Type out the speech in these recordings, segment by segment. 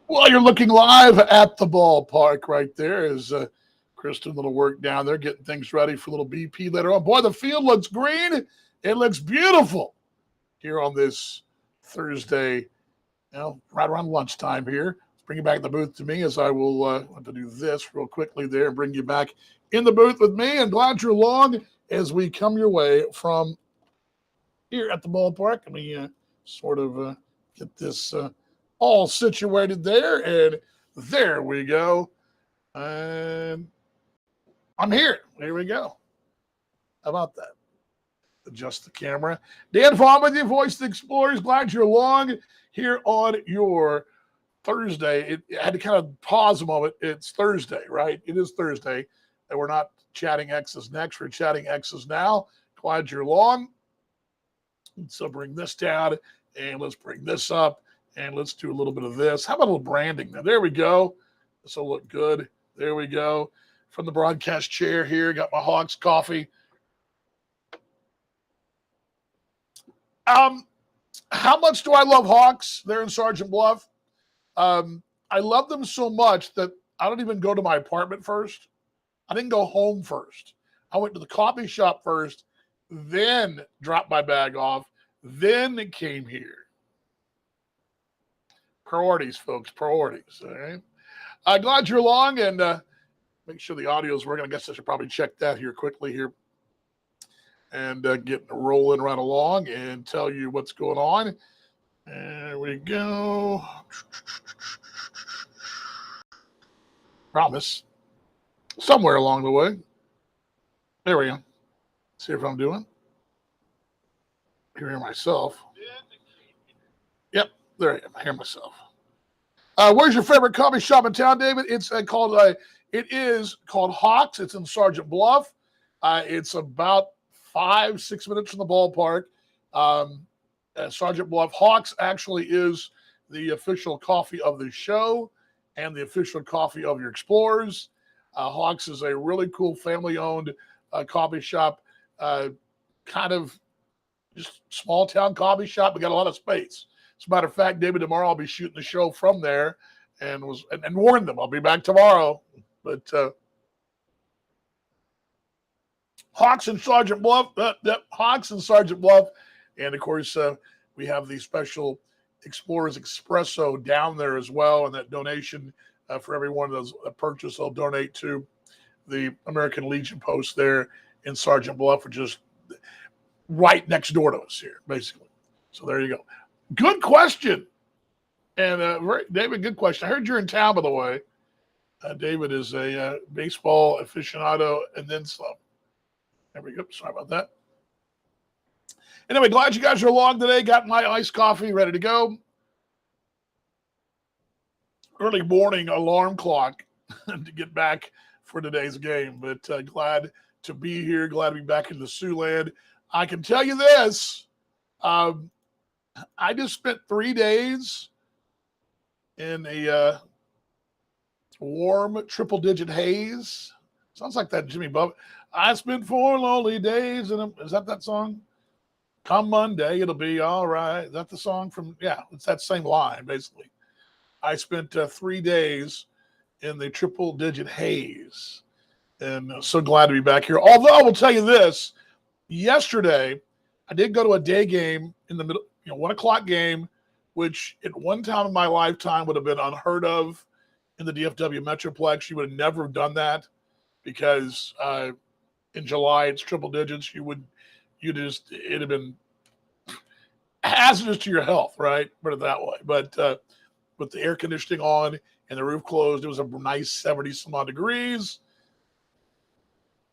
Well, you're looking live at the ballpark right there as Kristen a little work down there, getting things ready for a little BP later on. Boy, the field looks green. It looks beautiful here on this Thursday, right around lunchtime here. Let's bring you back in the booth to me as I will want to do this real quickly there and bring you back in the booth with me. And glad you're along as we come your way from here at the ballpark. Let me sort of get this all situated there. And there we go. And I'm here. There we go. How about that? Adjust the camera. Dan Vaughn with you, Voice of the Explorers. Glad you're along here on your Thursday. I had to kind of pause a moment. It's Thursday, right? It is Thursday. And we're not chatting X's next. We're chatting X's now. Glad you're along. So bring this down and let's bring this up and let's do a little bit of this. How about a little branding? Now, there we go. This will look good. There we go. From the broadcast chair here, got my Hawks coffee. How much do I love Hawks there in Sergeant Bluff? I love them so much that I don't even go to my apartment first. I didn't go home first. I went to the coffee shop first, then dropped my bag off, then it came here. Priorities, folks, priorities. All right. Glad you're along, and make sure the audio is working. I guess I should probably check that here quickly here and get rolling right along and tell you what's going on. There we go. Promise. Somewhere along the way. There we go. See if I'm doing. Hear myself. Yep, there I am. I hear myself. Where's your favorite coffee shop in town, David? It's called. It is called Hawks. It's in Sergeant Bluff. It's about 5-6 minutes from the ballpark. Sergeant Bluff Hawks actually is the official coffee of the show and the official coffee of your Explorers. Hawks is a really cool family-owned coffee shop, kind of just small town coffee shop. We got a lot of space. As a matter of fact, David, tomorrow I'll be shooting the show from there, and warned them I'll be back tomorrow. But Hawks and Sergeant Bluff, Hawks and Sergeant Bluff, and of course we have the special Explorers Expresso down there as well, and that donation for every one of those purchase, they'll donate to the American Legion post there in Sergeant Bluff, which is right next door to us here, basically. So there you go. Good question. And David, good question. I heard you're in town, by the way. David is a baseball aficionado and then some. There we go. Sorry about that. Anyway, glad you guys are along today. Got my iced coffee ready to go. Early morning alarm clock to get back for today's game. But glad to be here. Glad to be back in the Siouxland. I can tell you this. I just spent 3 days in a warm triple-digit haze. Sounds like that Jimmy Buffett. I spent 4 lonely days. Is that song? Come Monday, it'll be all right. Is that the song from? Yeah, it's that same line, basically. I spent 3 days in the triple-digit haze. And so glad to be back here. Although I will tell you this, yesterday I did go to a day game in the middle, 1 o'clock game, which at one time in my lifetime would have been unheard of in the DFW Metroplex. You would have never done that because in July it's triple digits. It'd have been hazardous to your health, right? Put it that way. But with the air conditioning on and the roof closed, it was a nice 70 some odd degrees.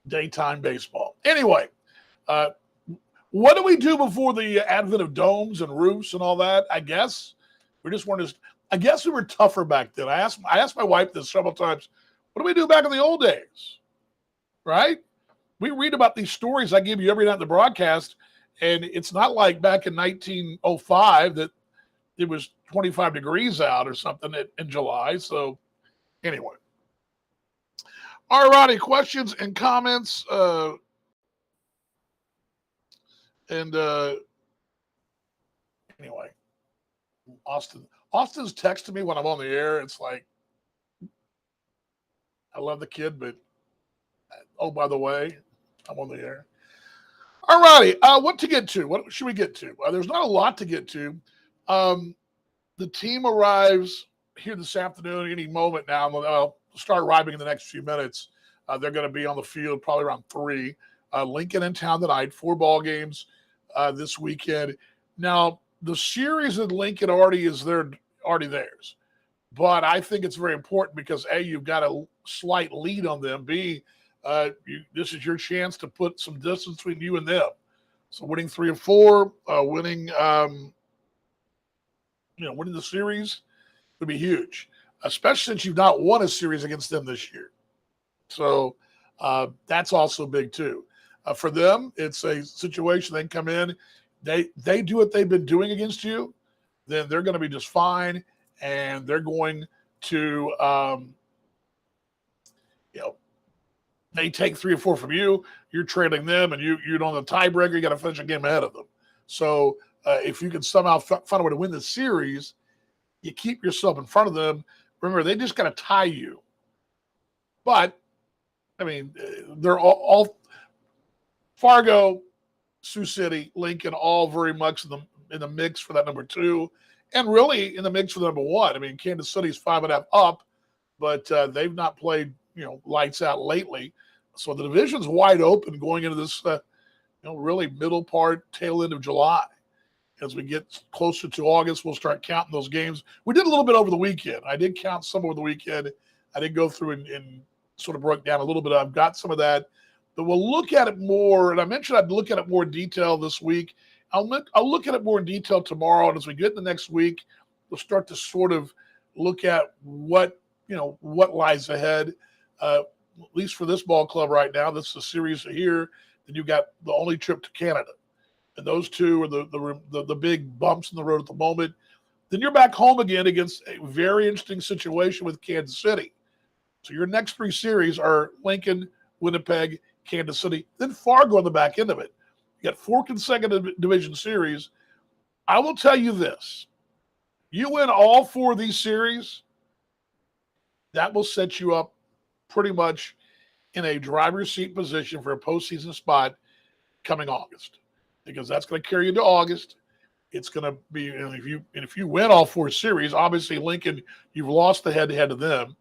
Daytime baseball. Anyway, what do we do before the advent of domes and roofs and all that? I guess we just weren't as. I guess we were tougher back then. I asked my wife this several times. What do we do back in the old days? Right? We read about these stories I give you every night in the broadcast, and it's not like back in 1905 that it was 25 degrees out or something in July. So anyway. All righty, questions and comments. Anyway, Austin's texting me when I'm on the air. It's like, I love the kid, but oh, by the way, I'm on the air. All righty. What to get to? What should we get to? There's not a lot to get to. The team arrives here this afternoon, any moment now. They'll start arriving in the next few minutes. They're going to be on the field probably around 3. Lincoln in town tonight, 4 ball games this weekend. Now, the series in Lincoln already theirs. But I think it's very important because, A, you've got a slight lead on them. B, this is your chance to put some distance between you and them. So winning 3 of 4, winning the series would be huge, especially since you've not won a series against them this year. So that's also big too. For them, it's a situation they can come in. They do what they've been doing against you, then they're going to be just fine, and they're going to, they take 3 or 4 from you. You're trailing them, and you're on the tiebreaker. You got to finish a game ahead of them. So if you can somehow find a way to win the series, you keep yourself in front of them. Remember, they just got to tie you. But I mean, they're all Fargo, Sioux City, Lincoln, all very much in the mix for that number 2, and really in the mix for the number 1. I mean, Kansas City's 5.5 up, but they've not played lights out lately. So the division's wide open going into this really middle part, tail end of July. As we get closer to August, we'll start counting those games. We did a little bit over the weekend. I did count some over the weekend. I did go through and sort of broke down a little bit. I've got some of that. But we'll look at it more, and I mentioned I'd look at it more in detail this week. I'll look at it more in detail tomorrow, and as we get into next week, we'll start to sort of look at what lies ahead, at least for this ball club right now. This is a series here. Then you've got the only trip to Canada. And those two are the big bumps in the road at the moment. Then you're back home again against a very interesting situation with Kansas City. So your next 3 series are Lincoln, Winnipeg, Kansas City, then Fargo on the back end of it. You got 4 consecutive division series. I will tell you this. You win all 4 of these series, that will set you up pretty much in a driver's seat position for a postseason spot coming August. Because that's going to carry you to August. It's going to be, if you win all 4 series, obviously Lincoln, you've lost the head-to-head to them.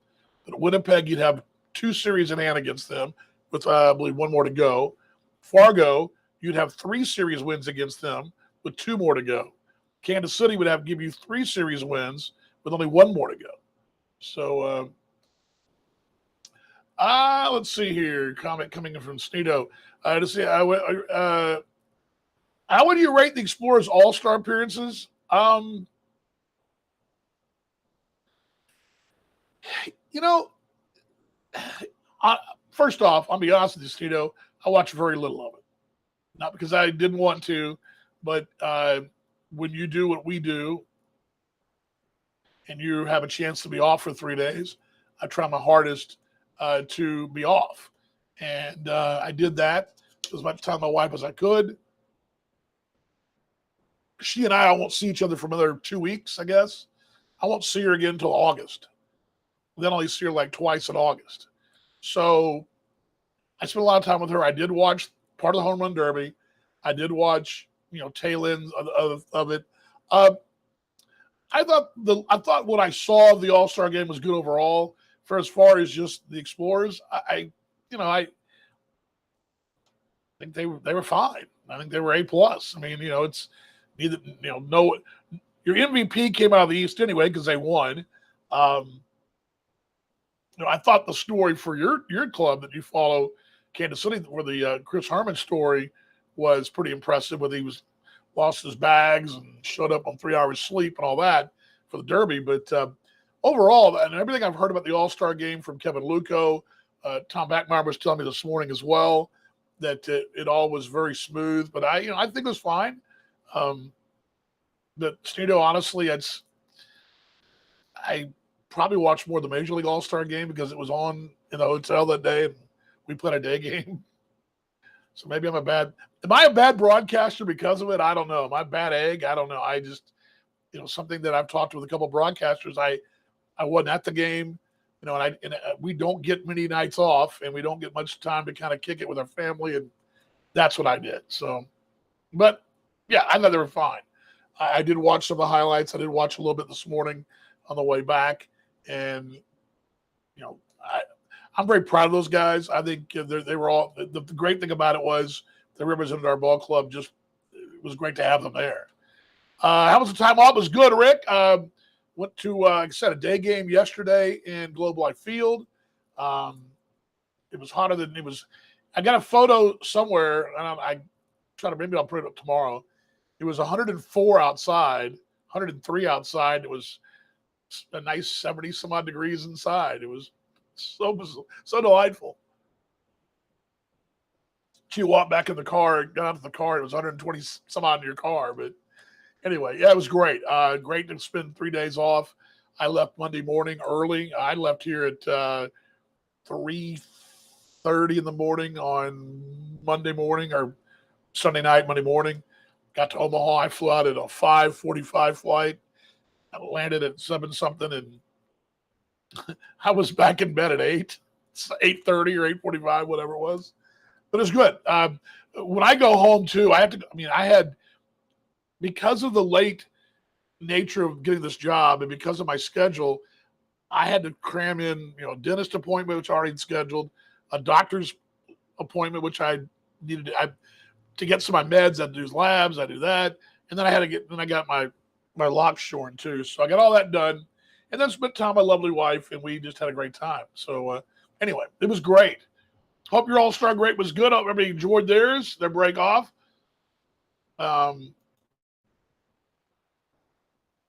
But Winnipeg, you'd have 2 series in hand against them, with I believe 1 more to go. Fargo, you'd have 3 series wins against them, with 2 more to go. Kansas City would give you 3 series wins, with only 1 more to go. So, let's see here. Comment coming in from Sneedo. To see, how would you rate the Explorers' All-Star appearances? First off, I'll be honest with you, Stito, I watched very little of it. Not because I didn't want to, but when you do what we do and you have a chance to be off for 3 days, I try my hardest to be off. And I did that as much time with my wife as I could. She and I won't see each other for another 2 weeks, I guess. I won't see her again until August. Then I'll only see her like twice in August. So I spent a lot of time with her. I did watch part of the Home Run Derby. I did watch, tail ends of it. I thought what I saw of the All-Star game was good overall. For as far as just the Explorers, I think they were fine. I think they were A+. I mean, it's neither, no, your MVP came out of the East anyway because they won. I thought the story for your club that you follow, Kansas City, where the Chris Herman story was pretty impressive, where he lost his bags and showed up on 3 hours sleep and all that for the Derby. But overall, and everything I've heard about the All-Star game from Kevin Luco, Tom Backmeyer was telling me this morning as well that it all was very smooth. But I think it was fine. But Stito, honestly, I probably watched more of the Major League All-Star game because it was on in the hotel that day and we played a day game. So maybe am I a bad broadcaster because of it? I don't know. Am I a bad egg? I don't know. something that I've talked with a couple of broadcasters. I wasn't at the game, and we don't get many nights off, and we don't get much time to kind of kick it with our family, and that's what I did. So, but yeah, I thought they were fine. I did watch some of the highlights. I did watch a little bit this morning on the way back, and I'm very proud of those guys. I think they were all. The great thing about it was they represented our ball club. Just it was great to have them there. How was the time off? It was good, Rick. Went to, like I said, a day game yesterday in Globe Life Field. It was hotter than it was. I got a photo somewhere, and I try to maybe I'll put it up tomorrow. It was 104 outside, 103 outside. It was a nice 70 some odd degrees inside. It was so delightful. You walk back in the car, got out of the car. It was 120 some odd in your car, but anyway, yeah, it was great. Great to spend 3 days off. I left Monday morning early. I left here at 3:30 in the morning on Monday morning or Sunday night, Monday morning. Got to Omaha. I flew out at a 5:45 flight. I landed at 7 something, and I was back in bed at 8:30 or 8:45, whatever it was. But it was good. When I go home too, I had, because of the late nature of getting this job and because of my schedule, I had to cram in, dentist appointment, which I already scheduled, a doctor's appointment, which I needed to get some of my meds. I had to do labs, I do that. And then I got my locks shorn too. So I got all that done and then spent time with my lovely wife, and we just had a great time. So anyway, it was great. Hope your All-Star break was good. Hope everybody enjoyed their break off.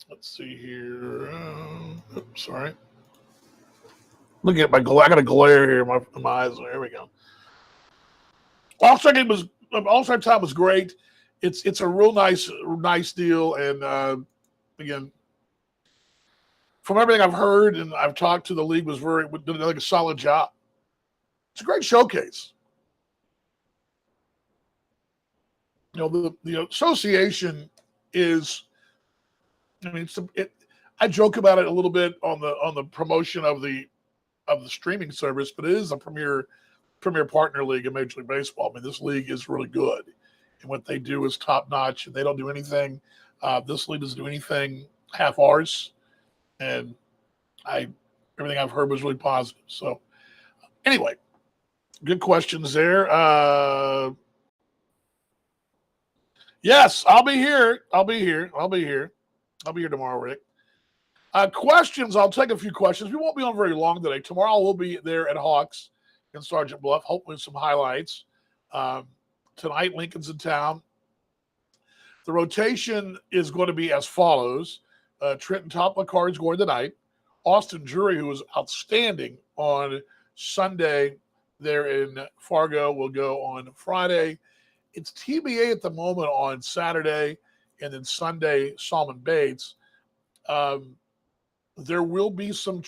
Let's see here. Sorry. Look at I got a glare here in my eyes. There we go. All-Star time was great. It's a real nice deal. And again, from everything I've heard and I've talked to, the league did like a solid job. It's a great showcase. The association is. I joke about it a little bit on the promotion of the streaming service, but it is a premier partner league in Major League Baseball. This league is really good, and what they do is top notch. And they don't do anything. This league doesn't do anything half ours. And everything I've heard was really positive. So anyway, good questions there. Yes, I'll be here. I'll be here tomorrow, Rick. Questions, I'll take a few questions. We won't be on very long today. Tomorrow we'll be there at Hawks in Sergeant Bluff, hopefully some highlights. Tonight, Lincoln's in town. The rotation is going to be as follows. Trenton Toplicard is going tonight. Austin Drury, who was outstanding on Sunday there in Fargo, will go on Friday. It's TBA at the moment on Saturday, and then Sunday, Salmon Bates. There will be some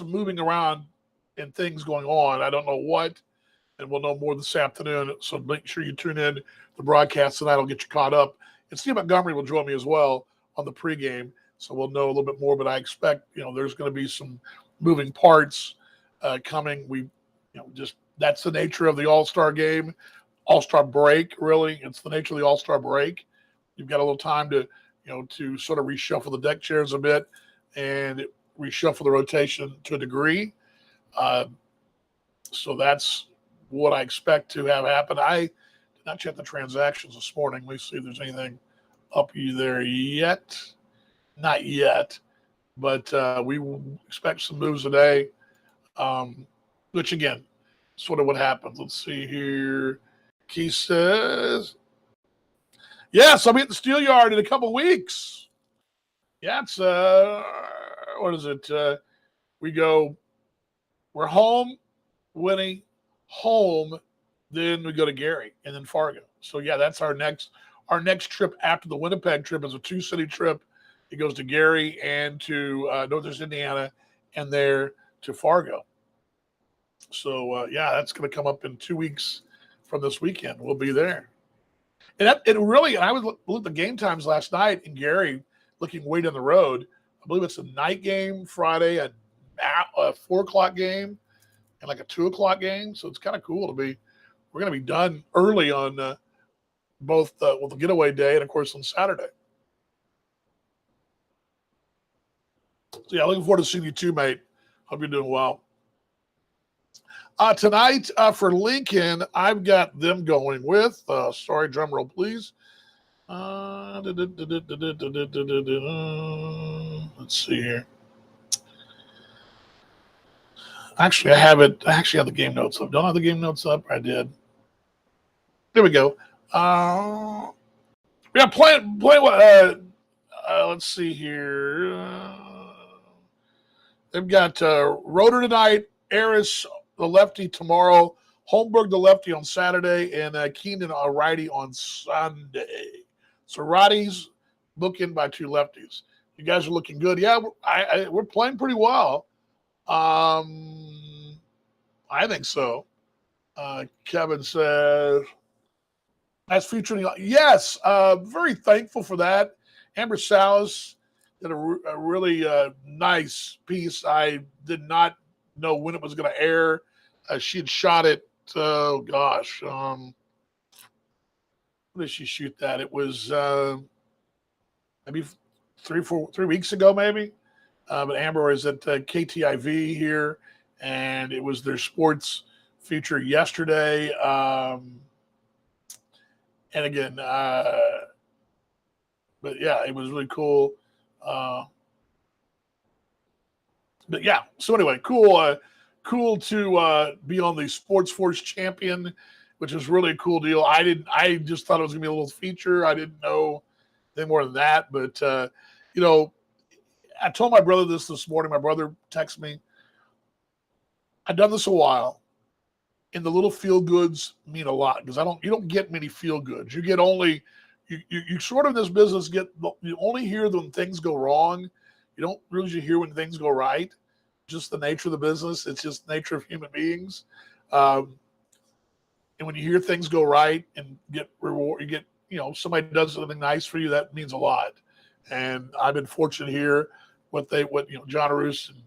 moving around and things going on. I don't know what, and we'll know more this afternoon. So make sure you tune in the broadcast tonight. I'll get you caught up. And Steve Montgomery will join me as well on the pregame, so we'll know a little bit more. But I expect there's going to be some moving parts coming. We just that's the nature of the All-Star game, All-Star break. Really, it's the nature of the All-Star break. You've got a little time to to sort of reshuffle the deck chairs a bit and reshuffle the rotation to a degree. So that's what I expect to have happen. I did not check the transactions this morning. Let me see if there's anything up there yet. Not yet, but we expect some moves today, which again, sort of what happens. Let's see here. Keith says, yes, I'll be at the Steel Yard in a couple weeks. Yeah, it's what is it? We're home, Winnie, home, then we go to Gary and then Fargo. So yeah, that's our next trip after the Winnipeg trip is a 2-city trip. It goes to Gary and to Northeast Indiana and there to Fargo. So yeah, that's going to come up in 2 weeks from this weekend. We'll be there. And I was looking at the game times last night in Gary. looking way down the road. I believe it's a night game Friday, a 4 o'clock game, and like a 2 o'clock game. So it's kind of cool to be. We're going to be done early on both with the getaway day and of course on Saturday. So yeah, looking forward to seeing you too, mate. Hope you're doing well. Tonight for Lincoln, I've got them going with. Sorry, drum roll, please. Let's see here. Actually, I have it. I actually have the game notes up. Don't I have the game notes up? I did. There we go. Yeah, playing. Let's see here. They've got Rotor tonight, Eris the lefty tomorrow, Holmberg the lefty on Saturday, and Keenan a righty on Sunday. So righties bookend by two lefties. You guys are looking good. Yeah, we're playing pretty well. I think so. Kevin says, that's featuring. Yes, very thankful for that. Amber Salas did a really nice piece. I did not know when it was going to air. She had shot it. Oh gosh, when did she shoot that? It was maybe 3 weeks ago, maybe. But Amber is at KTIV here, and it was their sports feature yesterday. And again, but yeah, it was really cool. But yeah, so anyway, cool to be on the Sports Force Champion, which is really a cool deal. I just thought it was gonna be a little feature. I didn't know anything more than that. But I told my brother this morning. My brother texted me. I've done this a while, and the little feel goods mean a lot because you don't get many feel goods. You get only you sort of in this business you only hear when things go wrong. You don't really hear when things go right. Just the nature of the business. It's just the nature of human beings. And when you hear things go right and get reward, you get somebody does something nice for you. That means a lot. And I've been fortunate here. What John Roos and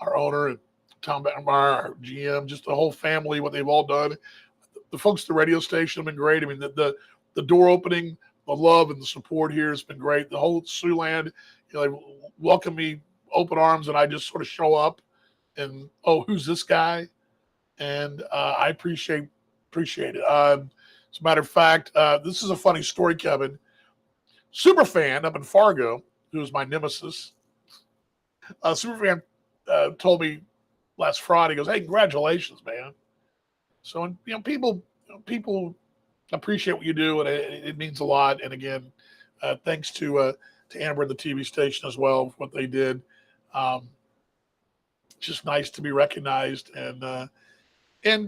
our owner and Tom Bettenmeyer, our GM, just the whole family, what they've all done. The folks at the radio station have been great. I mean, the door opening, the love and the support here has been great. The whole Siouxland, they welcome me open arms, and I just sort of show up and, who's this guy? And I appreciate it. As a matter of fact, this is a funny story, Kevin. Superfan up in Fargo, who was my nemesis, Superfan told me last Friday, he goes, "Hey, congratulations, man." So, people appreciate what you do, and it means a lot. And again, thanks to Amber and the TV station as well for what they did. Just nice to be recognized and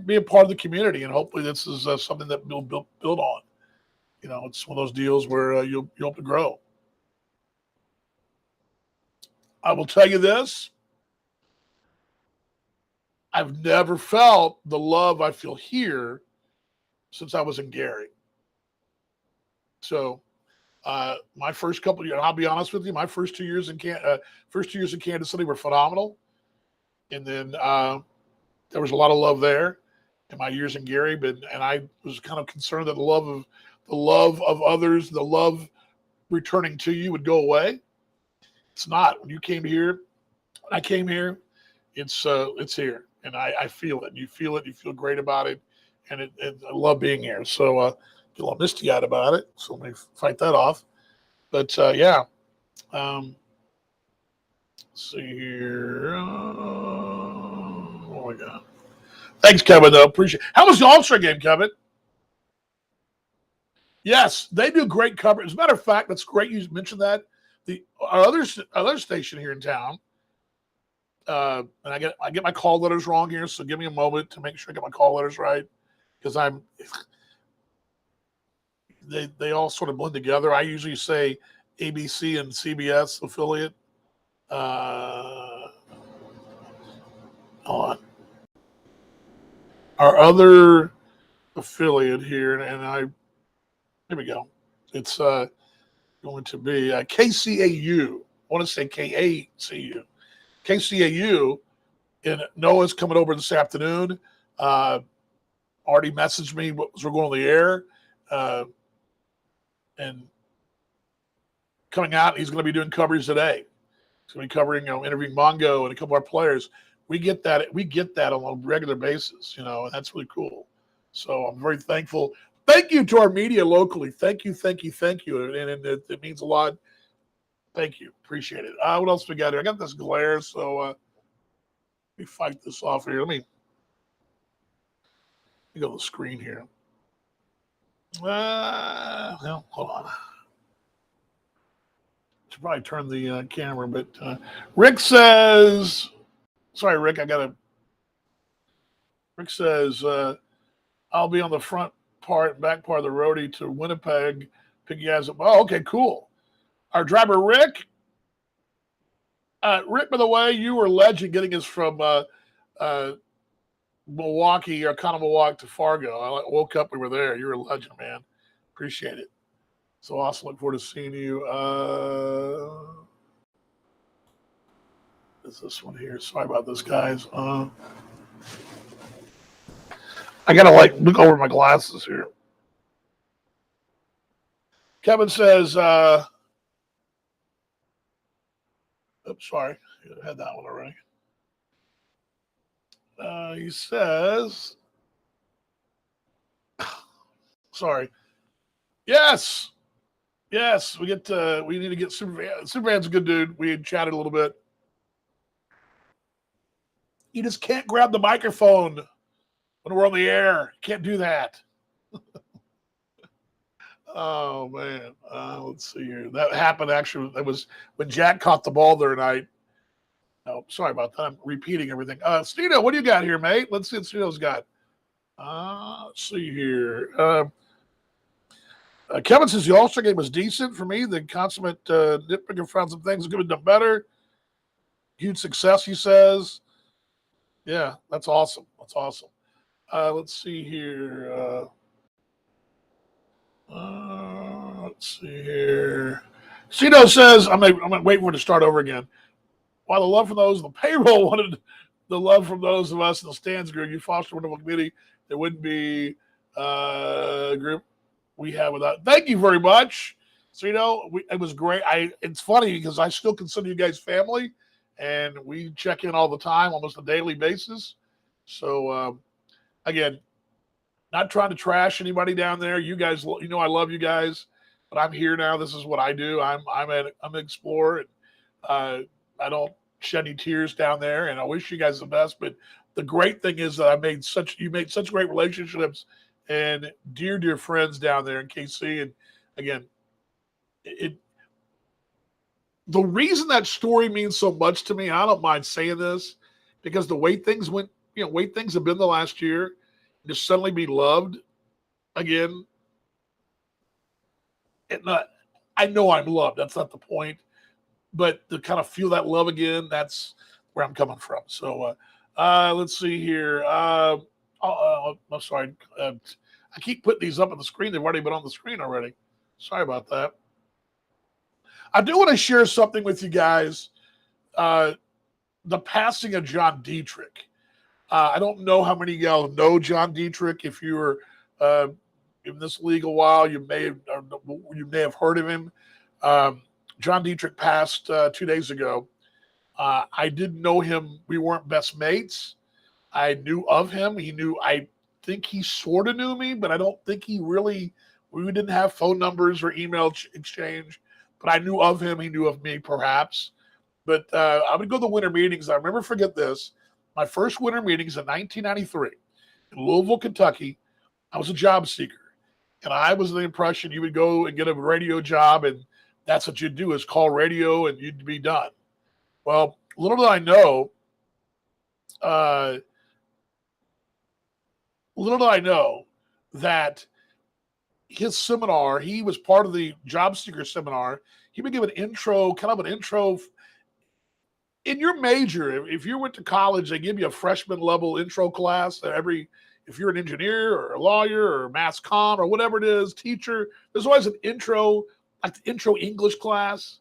be a part of the community. And hopefully this is something that we'll build on. It's one of those deals where you'll hope to grow. I will tell you this. I've never felt the love I feel here since I was in Gary. So my first couple of years, I'll be honest with you, my first 2 years in Kansas City were phenomenal. And then there was a lot of love there in my years in Gary, and I was kind of concerned that the love of others, the love returning to you would go away. It's not. When I came here, it's here, and I feel it. You feel it. You feel great about it, and I love being here. So get a little misty-eyed about it. So let me fight that off. But yeah. Let's see here. Oh my God. Thanks, Kevin, though. Appreciate it. How was the All-Star game, Kevin? Yes, they do great coverage. As a matter of fact, that's great you mentioned that. Our other station here in town, and I get my call letters wrong here, so give me a moment to make sure I get my call letters right, because they all sort of blend together. I usually say ABC and CBS affiliate. Hold on. Our other affiliate here, and here we go. It's going to be KCAU. I want to say KACU. KCAU, and Noah's coming over this afternoon. Already messaged me what we're going on the air. And coming out, he's going to be doing coverage today. He's going to be covering, interviewing Mongo and a couple of our players. We get that on a regular basis, and that's really cool. So I'm very thankful. Thank you to our media locally. Thank you. And it means a lot. Thank you. Appreciate it. What else we got here? I got this glare, so let me fight this off here. Let me go to the screen here. Well, hold on. Should probably turn the camera, but Rick says, sorry, Rick, Rick says, I'll be on the front part and back part of the roadie to Winnipeg. Pick you guys up. Oh, okay, cool. Our driver, Rick. Rick, by the way, you were a legend getting us from Milwaukee or Milwaukee to Fargo. I woke up, we were there. You're a legend, man. Appreciate it. So awesome. Look forward to seeing you. Is this one here? Sorry about this, guys. I gotta look over my glasses here. Kevin says, oops, sorry. I had that one already. He says, sorry. Yes, we need to get Superman. Superman's a good dude. We had chatted a little bit. You just can't grab the microphone when we're on the air. Can't do that. Oh, man. Let's see here. That happened, actually. That was when Jack caught the ball the other night. Oh, sorry about that. I'm repeating everything. Stino, what do you got here, mate? Let's see what Stino's got. Let's see here. Kevin says the All-Star game was decent for me. The consummate nitpicker found some things could have done better. Huge success, he says. Yeah, that's awesome. Let's see here. Let's see here. Cito says, I'm waiting for it to start over again. While the love from those in the payroll wanted the love from those of us in the stands grew, you foster a wonderful committee. There wouldn't be a group we have without. Thank you very much. So, it was great. It's funny because I still consider you guys family, and we check in all the time, almost a daily basis. So, again, not trying to trash anybody down there. You guys, I love you guys, but I'm here now. This is what I do. I'm an explorer. And, I don't shed any tears down there, and I wish you guys the best. But the great thing is that you made such great relationships and dear friends down there in KC. And again, the reason that story means so much to me, I don't mind saying this, because the way things went, way things have been the last year, to suddenly be loved again. I know I'm loved. That's not the point. But to kind of feel that love again, that's where I'm coming from. So let's see here. I'm sorry. I keep putting these up on the screen. They've already been on the screen already. Sorry about that. I do want to share something with you guys. The passing of John Dietrich. I don't know how many of y'all know John Dietrich. If you were in this league a while, you may have heard of him. John Dietrich passed 2 days ago. I didn't know him. We weren't best mates. I knew of him. I think he sort of knew me, but I don't think we didn't have phone numbers or email exchange, but I knew of him. He knew of me, perhaps. But I would go to the winter meetings. I never forget this. My first winter meetings in 1993 in Louisville, Kentucky. I was a job seeker, and I was the impression you would go and get a radio job, and that's what you'd do, is call radio and you'd be done. Well, little did I know that his seminar, he was part of the job seeker seminar. He would give an intro in your major. If you went to college, they give you a freshman level intro class if you're an engineer or a lawyer or mass comm or whatever it is, teacher, there's always an intro like the intro English class.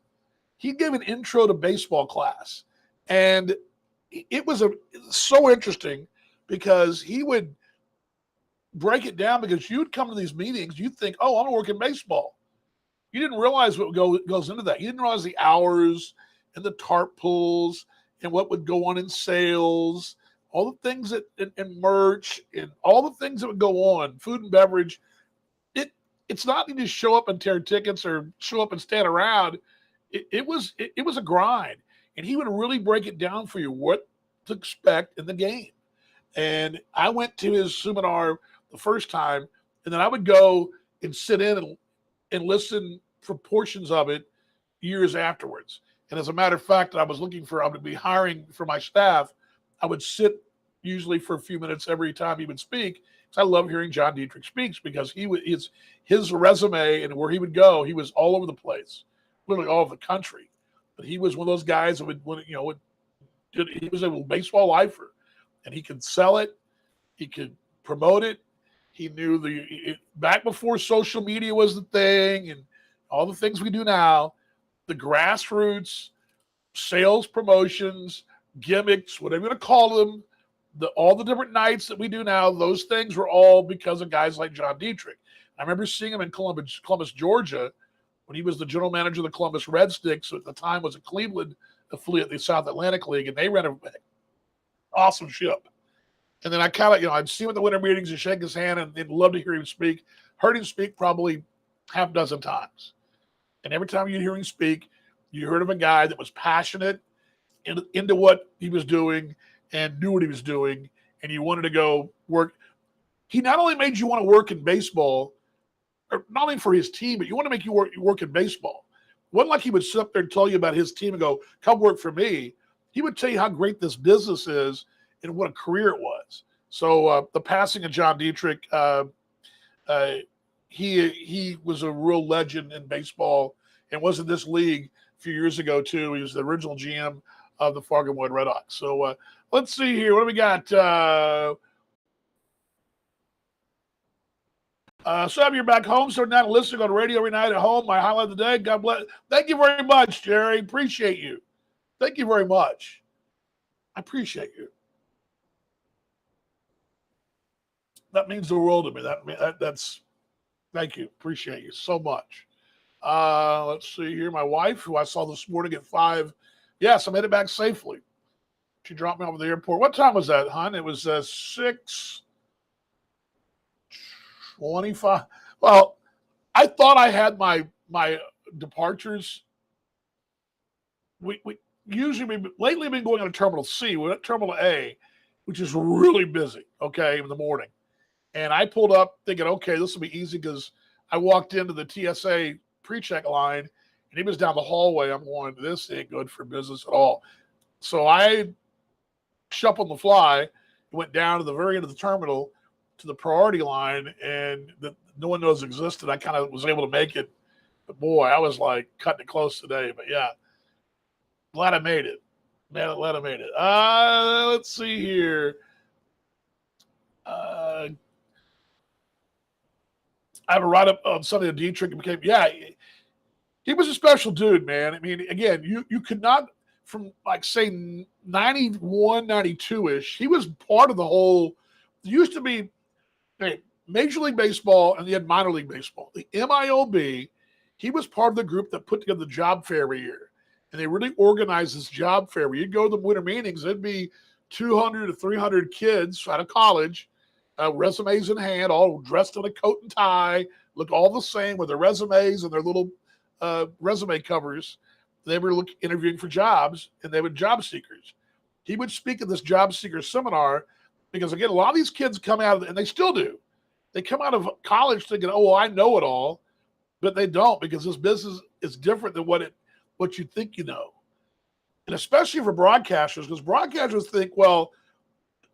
He gave an intro to baseball class. And it was so interesting because he would break it down, because you'd come to these meetings, you'd think, oh, I'm going to work in baseball. You didn't realize what goes into that. You didn't realize the hours and the tarp pulls and what would go on in sales, all the things that and merch and all the things that would go on, food and beverage. It's not you just show up and tear tickets or show up and stand around. It was a grind, and he would really break it down for you what to expect in the game. And I went to his seminar the first time, and then I would go and sit in and listen for portions of it years afterwards. And as a matter of fact, I would be hiring for my staff. I would sit usually for a few minutes every time he would speak. I love hearing John Dietrich speaks, because his resume and where he would go, he was all over the place, literally all over the country. But he was one of those guys that he was a baseball lifer, and he could sell it, he could promote it. He knew back before social media was the thing and all the things we do now, the grassroots sales, promotions, gimmicks, whatever you want to call them, all the different nights that we do now, those things were all because of guys like John Dietrich. I remember seeing him in Columbus, Georgia, when he was the general manager of the Columbus Red Sticks, who at the time was a Cleveland affiliate of the South Atlantic League, and they ran an awesome ship. And then I kind of, I'd see him at the winter meetings and shake his hand, and love to hear him speak. Heard him speak probably half a dozen times. And every time you hear him speak, you heard of a guy that was passionate into what he was doing and knew what he was doing, and you wanted to go work. He not only made you want to work in baseball, or not only for his team, but you want to make you work in baseball. It wasn't like he would sit up there and tell you about his team and go, come work for me. He would tell you how great this business is and what a career it was. So the passing of John Dietrich, he was a real legend in baseball, and was in this league a few years ago too. He was the original GM of the Fargo Moorhead Redhawks. So let's see here. What do we got? So you're back home, so now listening on the radio every night at home. My highlight of the day. God bless. Thank you very much, Jerry. Appreciate you. Thank you very much. I appreciate you. That means the world to me. That's thank you. Appreciate you so much. Let's see here. My wife, who I saw this morning at 5. Yes, I made it back safely. She dropped me off at the airport. What time was that, hon? It was 6:25. Well, I thought I had my departures. We lately been going on to Terminal C. We're at Terminal A, which is really busy, okay, in the morning. And I pulled up thinking, okay, this will be easy, because I walked into the TSA pre-check line, and he was down the hallway. I'm going, this ain't good for business at all. So I shuffled on the fly, went down to the very end of the terminal to the priority line, and no one knows existed. I kind of was able to make it. But boy, I was like cutting it close today. But yeah, glad I made it. Man, glad I made it. Let's see here. I have a write-up on Sunday of Dietrich. He was a special dude, man. I mean, again, you could not, from like say 91, 92-ish, he was part of the whole, there used to be Major League Baseball and they had minor league baseball. The MILB, he was part of the group that put together the job fair every year. And they really organized this job fair where you'd go to the winter meetings, there'd be 200 to 300 kids out of college, resumes in hand, all dressed in a coat and tie, look all the same with their resumes and their little resume covers. They were interviewing for jobs, and they were job seekers. He would speak at this job seeker seminar because, again, a lot of these kids come out of, and they still do, they come out of college thinking, oh, well, I know it all, but they don't, because this business is different than what you think you know. And especially for broadcasters, because broadcasters think, well,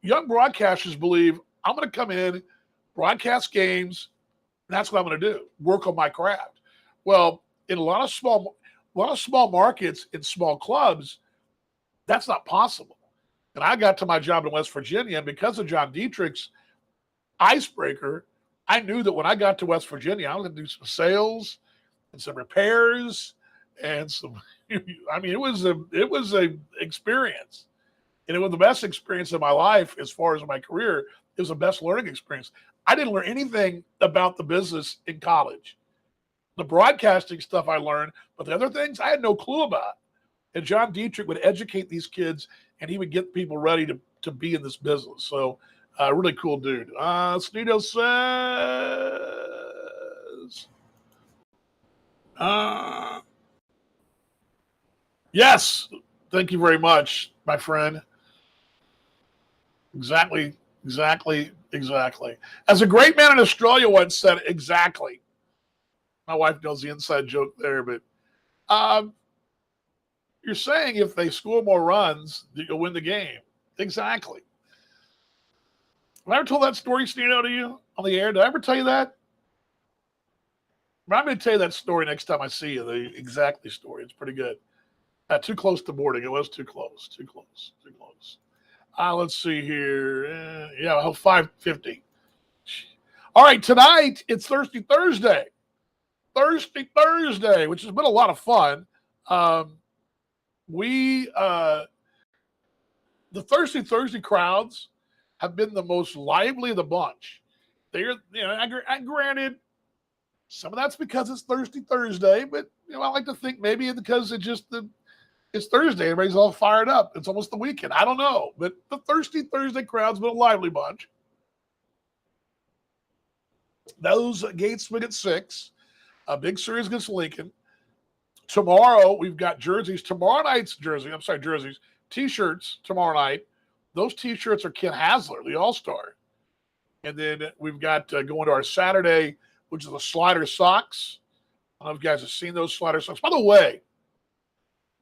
young broadcasters believe, I'm going to come in, broadcast games, and that's what I'm going to do, work on my craft. Well, in a lot of small markets in small clubs, that's not possible. And I got to my job in West Virginia, and because of John Dietrich's icebreaker, I knew that when I got to West Virginia, I was going to do some sales. and some repairs and some. I mean, it was a experience, and it was the best experience of my life as far as my career. It was the best learning experience. I didn't learn anything about the business in college. The broadcasting stuff I learned, but the other things I had no clue about. And John Dietrich would educate these kids, and he would get people ready to be in this business. So, really cool dude. Sneedo says, yes, thank you very much, my friend. Exactly, exactly. As a great man in Australia once said, exactly. My wife knows the inside joke there, but you're saying if they score more runs, you'll win the game. Exactly. Have I ever told that story, Stino, to you on the air? Did I ever tell you that? I'm going to tell you that story next time I see you, the exactly story. It's pretty good. Too close to boarding. It was too close. Let's see here. 5:50. All right, tonight it's Thirsty Thursday. Which has been a lot of fun. The Thirsty Thursday crowds have been the most lively of the bunch. They're, granted, some of that's because it's Thirsty Thursday, but I like to think maybe because it's Thursday, everybody's all fired up. It's almost the weekend. I don't know, but the Thirsty Thursday crowd's been a lively bunch. Those gates swing at 6. A big series against Lincoln. Tomorrow we've got jerseys. Jerseys. T-shirts tomorrow night. Those T-shirts are Ken Hasler, the All-Star. And then we've got going to our Saturday, which is the Slider Socks. I don't know if you guys have seen those Slider Socks. By the way,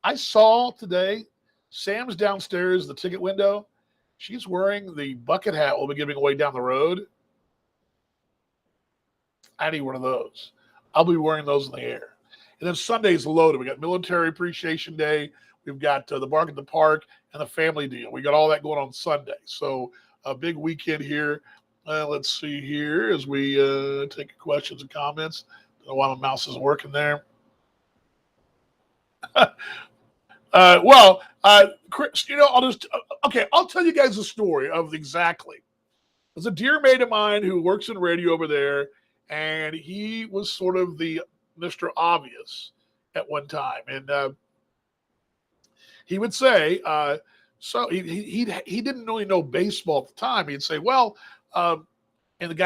I saw today, Sam's downstairs, the ticket window. She's wearing the bucket hat we'll be giving away down the road. I need one of those. I'll be wearing those in the air. And then Sunday's loaded. We got Military Appreciation Day. We've got the Bark at the Park and the Family Deal. We got all that going on Sunday. So a big weekend here. Let's see here as we take questions and comments. Don't know why my mouse isn't working there. Chris, I'll tell you guys a story of exactly. There's a dear mate of mine who works in radio over there, and he was sort of the Mr. Obvious at one time. And he would say, so he didn't really know baseball at the time. He'd say, and the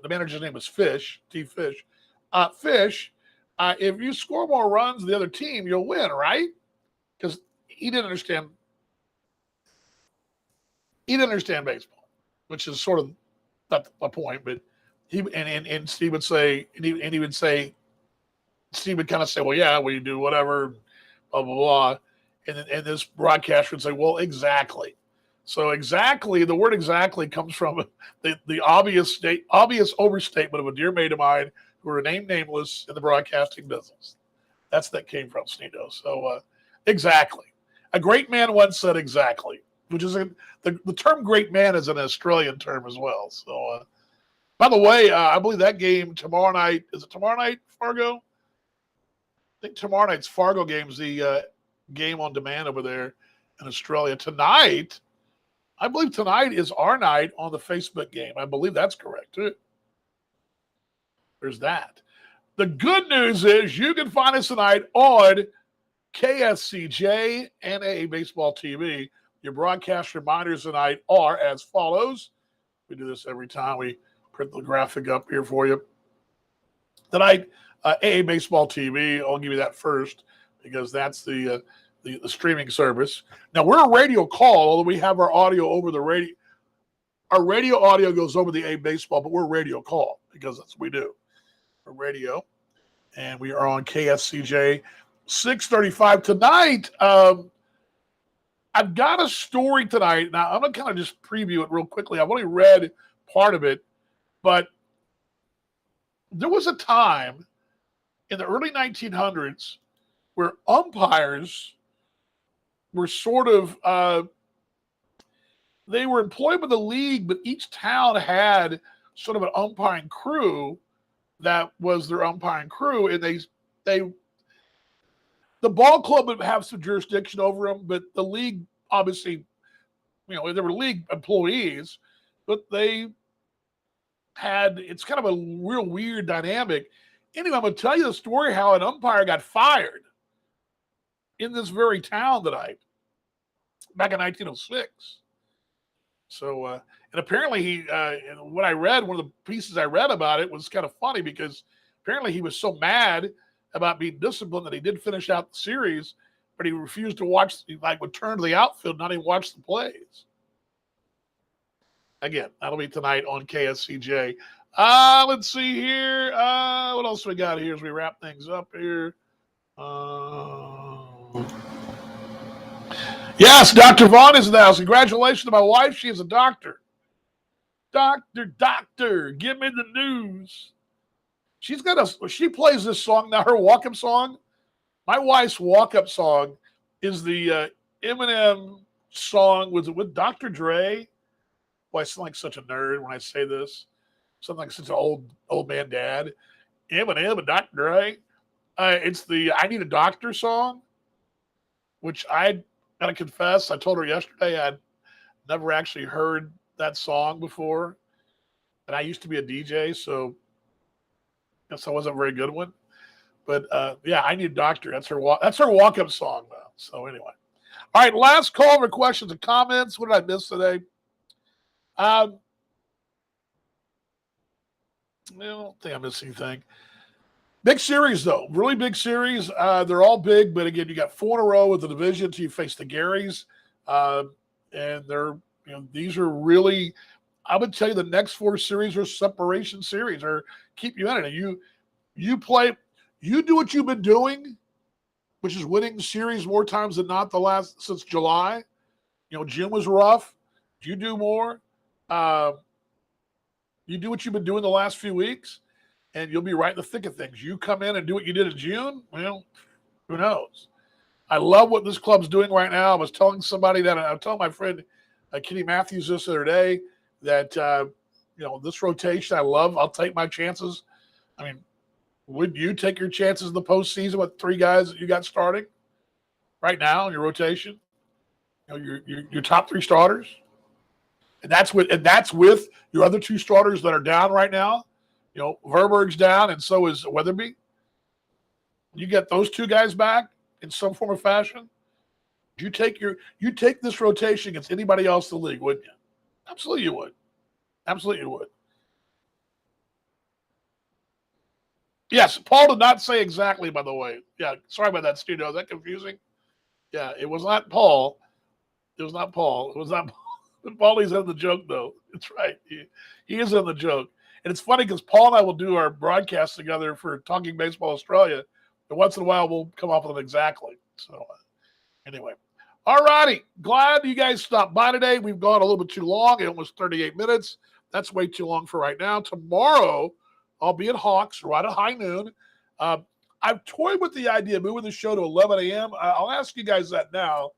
manager's name was Fish, T. Fish. Fish, if you score more runs than the other team, you'll win, right? Because he didn't understand baseball, which is sort of not the point. But Steve would say, Steve would kind of say, well, yeah, we do whatever, blah blah blah, and this broadcaster would say, well, exactly. So exactly, the word exactly comes from the obvious overstatement of a dear mate of mine who remained nameless in the broadcasting business. That came from Sneedo. So exactly. A great man once said exactly, which is the term great man is an Australian term as well. So by the way, I believe that game tomorrow night, is it tomorrow night, Fargo? I think tomorrow night's Fargo game's the game on demand over there in Australia. Tonight, I believe tonight is our night on the Facebook game. I believe that's correct, too. There's that. The good news is you can find us tonight on KSCJ and AA Baseball TV. Your broadcast reminders tonight are as follows. We do this every time. We print the graphic up here for you. Tonight, AA Baseball TV, I'll give you that first because that's the streaming service. Now, we're a radio call, although we have our audio over the radio. Our radio audio goes over the A Baseball, but we're a radio call because that's what we do. We're radio, and we are on KFCJ 635. Tonight, I've got a story tonight. Now, I'm going to kind of just preview it real quickly. I've only read part of it, but there was a time in the early 1900s where umpires were sort of they were employed by the league, but each town had sort of an umpiring crew that was their umpiring crew, and the ball club would have some jurisdiction over them, but the league obviously, they were league employees, but they had, it's kind of a real weird dynamic. Anyway, I'm going to tell you the story how an umpire got fired in this very town back in 1906. So, and apparently what I read, one of the pieces I read about it was kind of funny because apparently he was so mad about being disciplined that he did finish out the series, but he refused to watch, would turn to the outfield, not even watch the plays. Again, that'll be tonight on KSCJ. Let's see here. What else we got here as we wrap things up here? Yes, Dr. Vaughn is in the house. Congratulations to my wife. She is a doctor. Doctor, give me the news. She plays this song now, her walk-up song. My wife's walk-up song is the Eminem song with Dr. Dre. Boy, I sound like such a nerd when I say this. Sound like such an old man dad. Eminem and Dr. Dre. It's the I Need a Doctor song, which I gotta confess, I told her yesterday I'd never actually heard that song before. And I used to be a DJ, so I guess I wasn't a very good one. But yeah, I Need a Doctor. That's her walk-up song, though. So anyway. All right, last call for questions and comments. What did I miss today? I don't think I missed anything. Big series, though. Really big series. They're all big, but again, you got 4 in a row with the division until you face the Garys. And these are really, I would tell you the next 4 series are separation series or keep you in it. And you do what you've been doing, which is winning series more times than not since July. June was rough. You do more. You do what you've been doing the last few weeks, and you'll be right in the thick of things. You come in and do what you did in June, well, who knows? I love what this club's doing right now. I was telling somebody that, I was telling my friend Kenny Matthews this other day that, this rotation I love. I'll take my chances. I mean, would you take your chances in the postseason with 3 guys that you got starting right now in your rotation? Your top 3 starters? And that's with your other 2 starters that are down right now. Verberg's down, and so is Weatherby. You get those 2 guys back in some form or fashion. You take this rotation against anybody else in the league, wouldn't you? Absolutely, you would. Absolutely, you would. Yes, Paul did not say exactly. By the way, yeah. Sorry about that, Studio. Is that confusing? Yeah, it was not Paul. It was not Paul. It was not. Paulie's in the joke, though. It's right. He is in the joke. And it's funny because Paul and I will do our broadcast together for Talking Baseball Australia. And once in a while, we'll come up with them exactly. So anyway. All righty. Glad you guys stopped by today. We've gone a little bit too long, almost 38 minutes. That's way too long for right now. Tomorrow, I'll be at Hawks right at high noon. I've toyed with the idea of moving the show to 11 a.m. I'll ask you guys that now.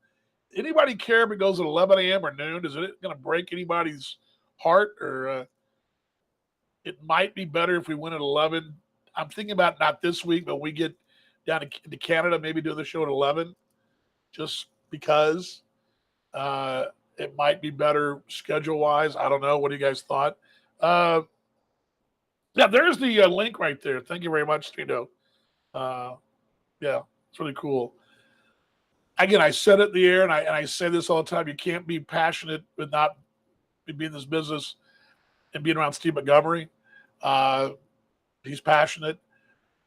Anybody care if it goes at 11 a.m. or noon? Is it going to break anybody's heart? Or it might be better if we went at 11. I'm thinking about not this week, but we get down to Canada, maybe do the show at 11, just because it might be better schedule-wise. I don't know. What do you guys thought? Yeah, there's the link right there. Thank you very much, Tino. Yeah, it's really cool. Again, I said it in the air, and I say this all the time. You can't be passionate but not be in this business and being around Steve Montgomery. He's passionate.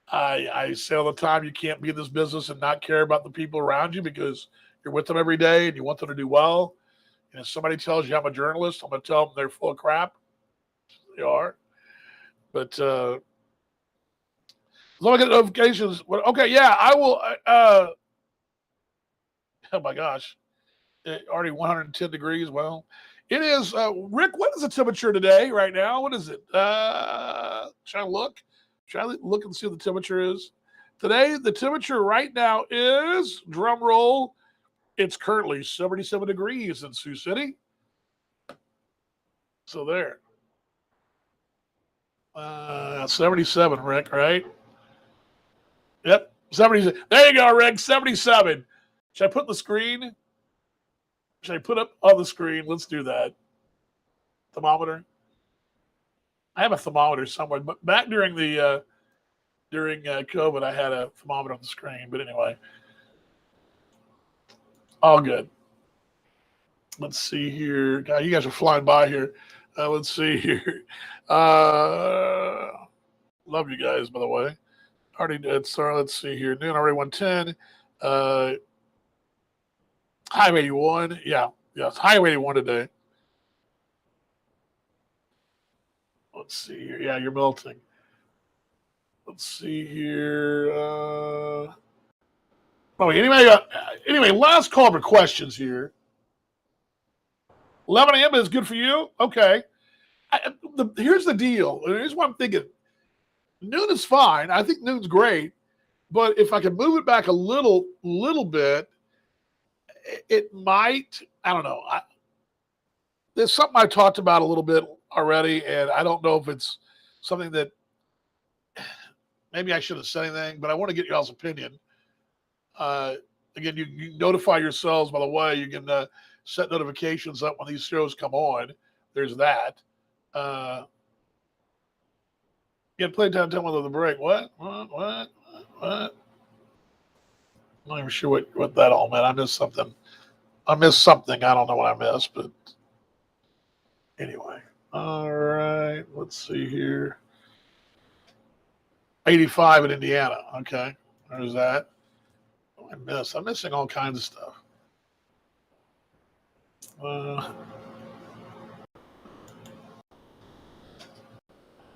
I say all the time, you can't be in this business and not care about the people around you because you're with them every day and you want them to do well. And if somebody tells you I'm a journalist, I'm going to tell them they're full of crap. They are. But as long as I get notifications, okay, yeah, I will. Oh my gosh, already 110 degrees. Well, it is. Rick, what is the temperature today? Right now, what is it? Should I look? Should I look and see what the temperature is today? The temperature right now is, drum roll, it's currently 77 degrees in Sioux City. So there. 77, Rick, right? Yep. 70. There you go, Rick. 77. Should I put the screen? Should I put up on the screen? Let's do that. Thermometer. I have a thermometer somewhere, but back during the COVID, I had a thermometer on the screen. But anyway, all good. Let's see here. God, you guys are flying by here. Let's see here. Love you guys, by the way. Already did. So let's see here. Noon already 110. High 81. Yeah. Yes. High 81 today. Let's see here. Yeah, you're melting. Let's see here. Anyway, last call for questions here. 11 a.m. is good for you? Okay. Here's the deal. Here's what I'm thinking. Noon is fine. I think noon's great. But if I can move it back a little bit, it might, I don't know. There's something I talked about a little bit already, and I don't know if it's something that maybe I should have said anything, but I want to get y'all's opinion. Again, you notify yourselves, by the way. You can set notifications up when these shows come on. There's that. Yeah, play time with the break. What? I'm not even sure what that all meant. I missed something. I don't know what I missed, but anyway. All right. Let's see here. 85 in Indiana. Okay. There's that. Oh, I'm missing all kinds of stuff.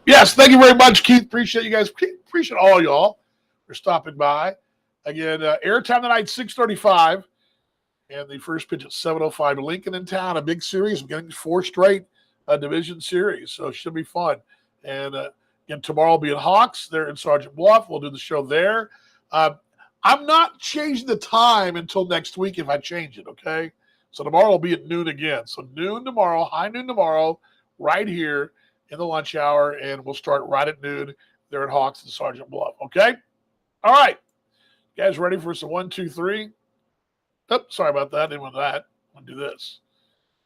Yes, thank you very much, Keith. Appreciate you guys. Appreciate all y'all for stopping by. Again, airtime tonight, 6:35. And the first pitch at 7:05. Lincoln in town, a big series. We're getting 4 straight division series, so it should be fun. And again, tomorrow will be at Hawks. They're in Sergeant Bluff. We'll do the show there. I'm not changing the time until next week if I change it, okay? So tomorrow will be at noon again. So noon tomorrow, high noon tomorrow, right here in the lunch hour, and we'll start right at noon there at Hawks and Sergeant Bluff, okay? All right. You guys ready for some 1, 2, 3? Oh, sorry about that. I didn't want that. I'm going to do this.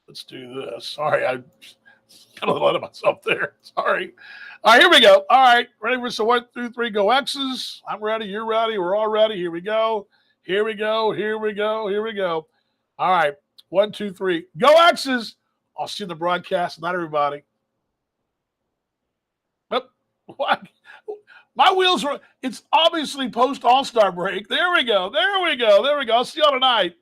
Let's do this. Sorry, I got a little ahead of myself there. Sorry. All right, here we go. All right, ready for some 1, 2, 3, go X's. I'm ready. You're ready. We're all ready. Here we go. Here we go. Here we go. Here we go. All right, 1, 2, 3, go X's. I'll see you in the broadcast. Not everybody. What? My wheels are, it's obviously post All-Star break. There we go. There we go. There we go. I'll see y'all tonight.